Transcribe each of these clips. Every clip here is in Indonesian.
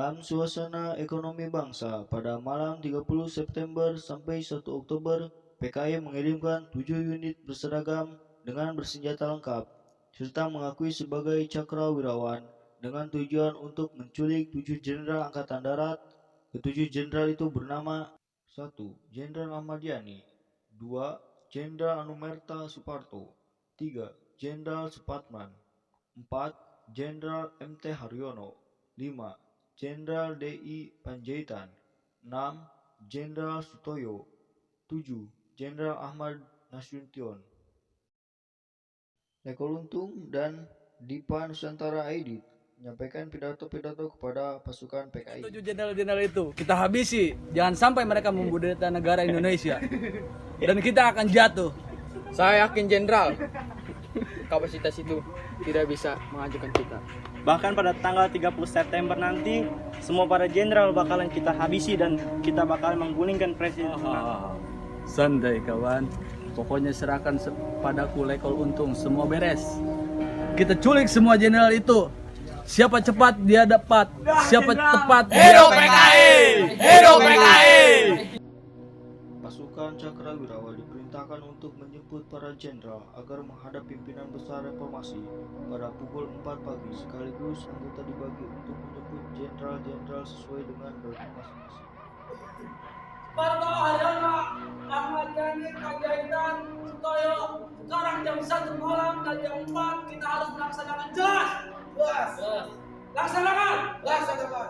Dalam suasana ekonomi bangsa, pada malam 30 September sampai 1 Oktober, PKI mengirimkan 7 unit berseragam dengan bersenjata lengkap, serta mengakui sebagai cakrawirawan dengan tujuan untuk menculik 7 jenderal Angkatan Darat. Ketujuh jenderal itu bernama: 1. Jenderal Ahmad Yani, 2. Jenderal Anumerta Suparto, 3. Jenderal Supatman, 4. Jenderal MT Haryono, 5. Jenderal DI Panjaitan, 6. Jenderal Sutoyo, 7. Jenderal Ahmad Nasution. Eko Luntung dan Dipa Nusantara Aidit menyampaikan pidato-pidato kepada pasukan PKI. 7 jenderal-jenderal itu kita habisi, jangan sampai mereka membudidaya negara Indonesia dan kita akan jatuh. Saya yakin jenderal kapasitas itu tidak bisa mengajukan kita. Bahkan pada tanggal 30 September nanti, semua para jenderal bakalan kita habisi dan kita bakalan menggulingkan presiden. Santai kawan, pokoknya serahkan padaku Lekol Untung, semua beres. Kita culik semua jenderal itu. Siapa cepat dia dapat, siapa tepat dia Hidup PKI! Hidup PKI! Pasukan Cakrawirawa diperintahkan untuk menjemput para jenderal agar menghadap pimpinan besar reformasi pada pukul 4 pagi. Sekaligus anggota dibagi untuk menjemput jenderal-jenderal sesuai dengan rank masing-masing. Suparto, Haryono, Ahmad Yani, Panjaitan, Sutoyo. Sekarang jam 1 malam dan jam 4 kita harus melaksanakan. Jelas? Jelas. Laksanakan. Laksanakan.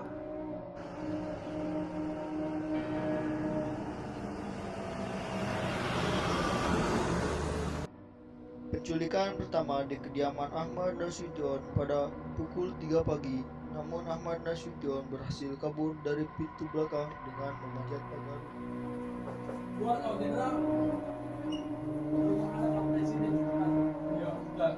Penculikan pertama di kediaman Ahmad Nasution pada pukul 3 pagi. Namun Ahmad Nasution berhasil kabur dari pintu belakang dengan memanjat pagar. Keluar kau jenderal. Ada presiden. Ya, sudah.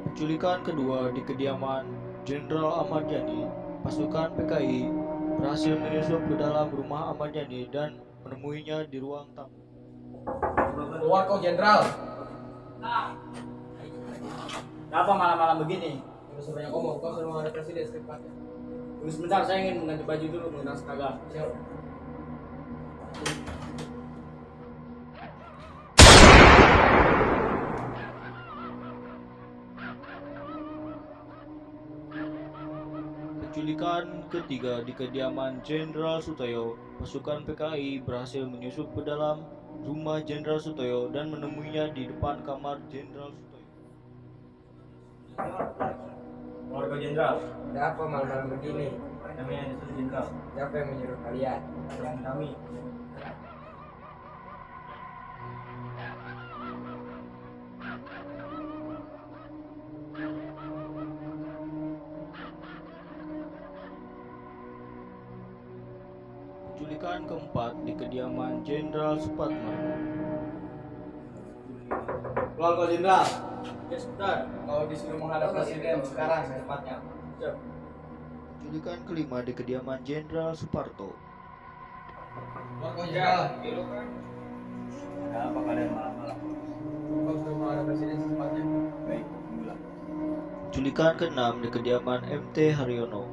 Penculikan kedua di kediaman Jenderal Ahmad Yani. Pasukan PKI berhasil menyusup ke dalam rumah Ahmad Yani dan menemuinya di ruang tamu. Keluar kau jenderal. Kenapa malam-malam begini? Udah sebanyak ngomong, kau sudah menghadap presiden secepatnya. Tunggu sebentar, saya ingin mengganti baju dulu mengenang seragam. Siap. Penculikan ketiga di kediaman Jenderal Sutoyo. Pasukan PKI berhasil menyusup ke dalam rumah Jenderal Sutoyo dan menemuinya di depan kamar Jenderal Sutoyo. Keluarga jenderal, Ada apa malam-malam begini? kami yang disuruh jenderal. Siapa yang menyuruh kalian? Dan kami. Penculikan keempat di kediaman Jenderal Supatman. Keluar kau jenderal. Ya sebentar. Kau disuruh menghadap presiden sekarang secepatnya. Siap. Penculikan kelima di kediaman Jenderal Suparto. Keluar kau jenderal. Ada apa kalian malam-malam? Kau suruh menghadap presiden secepatnya. Baik, tunggulah. Penculikan keenam di kediaman MT Haryono.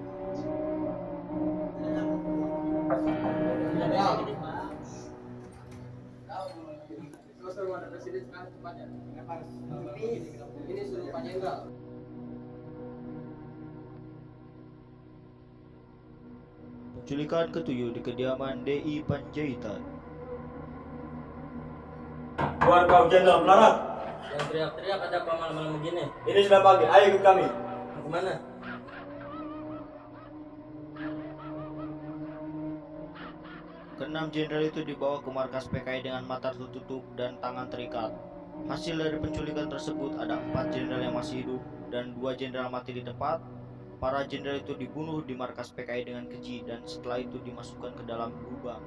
Jenderal. Kau suruh menghadap presiden sekarang secepatnya. Ini suruh Pak Jenderal. Penculikan ketujuh di kediaman DI Panjaitan. Keluar kau jenderal, melarat. Yang teriak-teriak ada apa malam-malam begini? Ini sudah pagi, ayo ikut kami. Mau kemana? Keenam jenderal itu dibawa ke markas PKI dengan mata tertutup dan tangan terikat. Hasil dari penculikan tersebut ada 4 jenderal yang masih hidup dan 2 jenderal mati di tempat. Para jenderal itu dibunuh di markas PKI dengan keji dan setelah itu dimasukkan ke dalam lubang.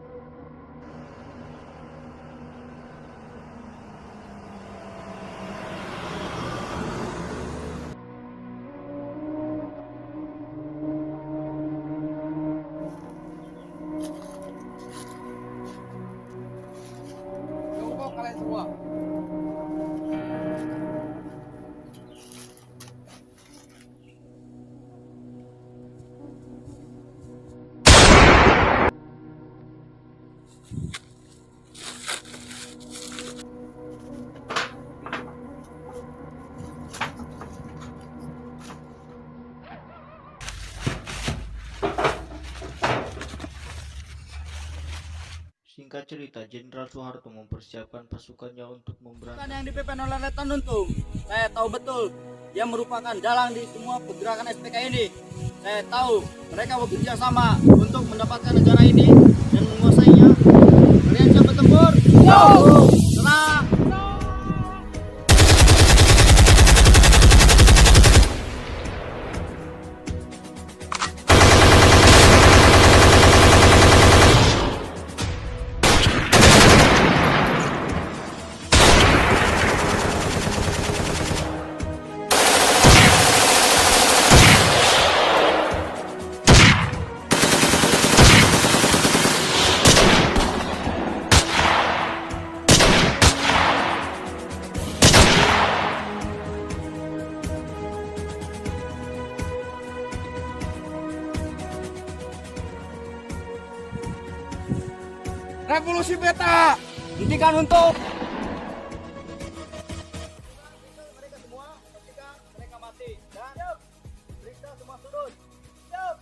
Tunggu kalian semua. Singkat cerita, Jenderal Soeharto mempersiapkan pasukannya untuk memberantas Yang dipimpin oleh Letnan Untung, saya tahu betul dia merupakan dalang di semua pergerakan SPK ini. Saya tahu mereka bekerja sama untuk mendapatkan negara ini dan menguasainya. Kalian siap bertempur? Serang! Revolusi peta, hentikan untuk mereka semua, pastikan mereka mati dan periksa semua sudut. Siap.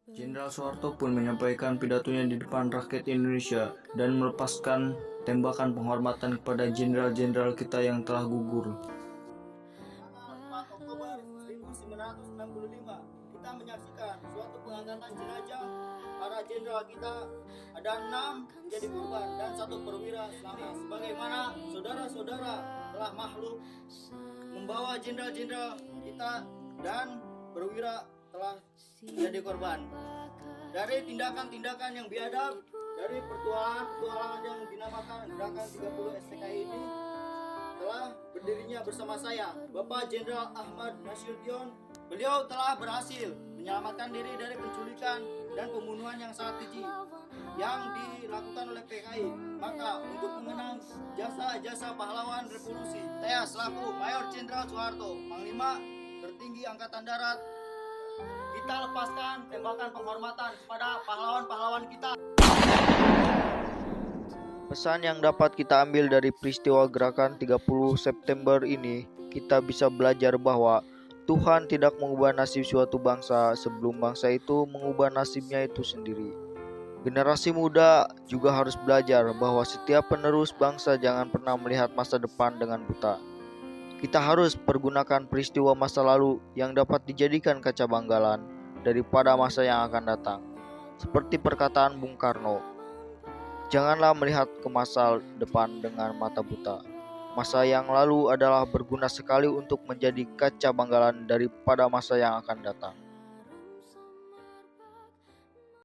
Jenderal Soeharto pun menyampaikan pidatonya di depan rakyat Indonesia dan melepaskan tembakan penghormatan kepada jenderal-jenderal kita yang telah gugur. 4 Oktober 1965, kita menyaksikan suatu pengangkatan jenazah para jenderal kita. Ada 6 menjadi korban dan 1 perwira selamat. Sebagaimana saudara-saudara telah makhluk membawa jenderal-jenderal kita dan perwira telah menjadi korban dari tindakan-tindakan yang biadab, dari pertualangan yang dinamakan Gerakan 30 STKI ini. Telah berdirinya bersama saya Bapak Jenderal Ahmad Nasution. Beliau telah berhasil menyelamatkan diri dari penculikan dan pembunuhan yang sangat keji yang dilakukan oleh PKI. Maka untuk mengenang jasa-jasa pahlawan revolusi, saya selaku Mayor Jenderal Soeharto, Panglima tertinggi Angkatan Darat, kita lepaskan tembakan penghormatan kepada pahlawan-pahlawan kita. Pesan yang dapat kita ambil dari peristiwa Gerakan 30 September ini, kita bisa belajar bahwa Tuhan tidak mengubah nasib suatu bangsa sebelum bangsa itu mengubah nasibnya itu sendiri. Generasi muda juga harus belajar bahwa setiap penerus bangsa jangan pernah melihat masa depan dengan buta. Kita harus pergunakan peristiwa masa lalu yang dapat dijadikan kaca banggalan daripada masa yang akan datang. Seperti perkataan Bung Karno, janganlah melihat ke masa depan dengan mata buta. Masa yang lalu adalah berguna sekali untuk menjadi kaca banggalan daripada masa yang akan datang.